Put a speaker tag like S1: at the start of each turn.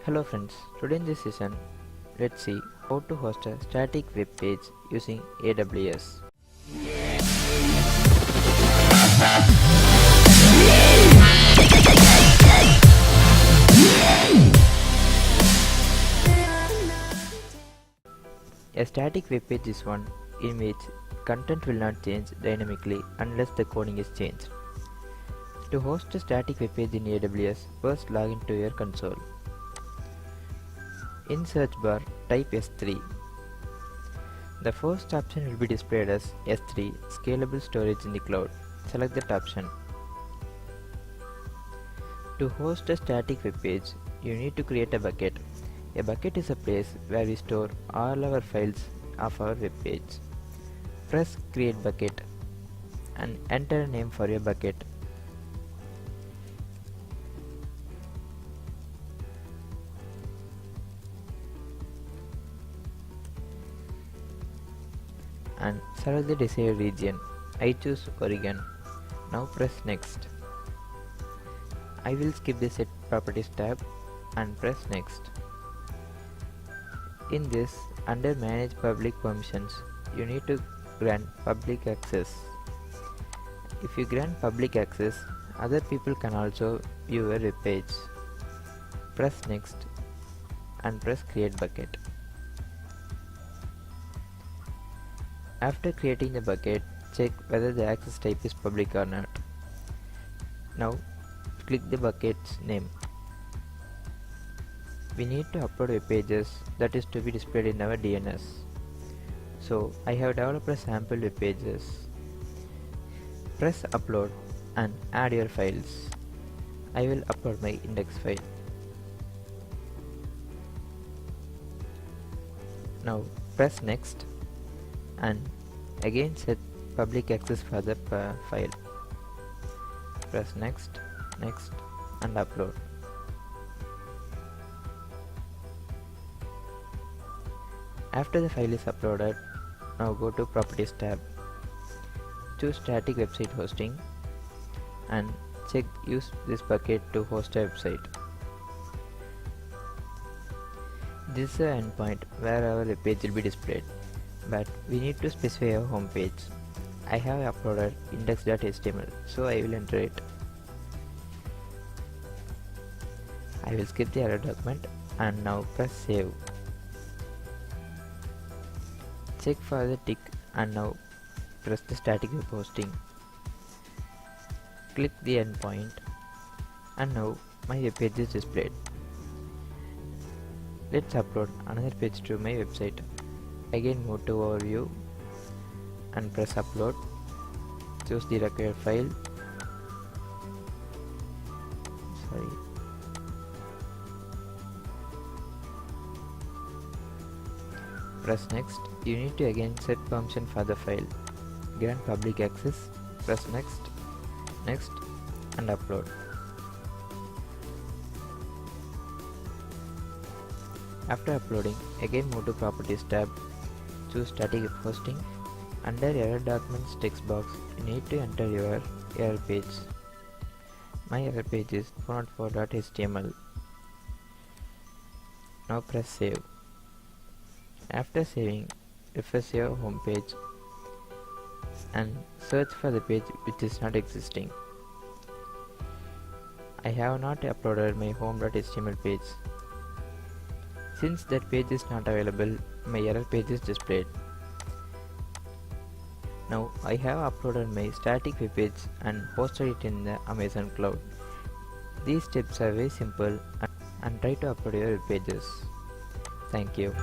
S1: Hello friends, today in this session, let's see how to host a static web page using AWS. A static web page is one in which content will not change dynamically unless the coding is changed. To host a static web page in AWS, first log into your console. In search bar, type S3. The first option will be displayed as S3 Scalable Storage in the Cloud. Select that option. To host a static web page, you need to create a bucket. A bucket is a place where we store all our files of our web page. Press Create Bucket and enter a name for your bucket. And select the desired region. I choose Oregon. Now press Next. I will skip the Set Properties tab and press Next. In this, under Manage Public Permissions, you need to grant public access. If you grant public access, other people can also view your web page. Press Next and press Create Bucket. After creating the bucket, check whether the access type is public or not. Now, click the bucket's name. We need to upload web pages that is to be displayed in our DNS. So, I have developed a sample web pages. Press Upload and add your files. I will upload my index file. Now, press Next and again set public access for the file. Press Next, Next and upload. After the file is uploaded, now go to Properties tab. Choose Static Website Hosting and check Use this bucket to host a website. This is the endpoint where our web page will be displayed, but we need to specify our home page. I have uploaded index.html, so I will enter it. I will skip the error document and now press Save. Check for the tick and now press the static web hosting. Click the endpoint and now my web page is displayed. Let's upload another page to my website. Again move to Overview and press Upload. Choose the required file. Press Next. You need to again set permission for the file. Grant public access. Press Next, Next and Upload. After uploading, again move to Properties tab. Choose Static Web Hosting. Under Error Documents text box, you need to enter your error page. My error page is 404.html. Now press Save. After saving, refresh your home page and search for the page which is not existing. I have not uploaded my home.html page. Since that page is not available, my error page is displayed. Now I have uploaded my static web page and hosted it in the Amazon cloud. These steps are very simple and try to upload your web pages. Thank you.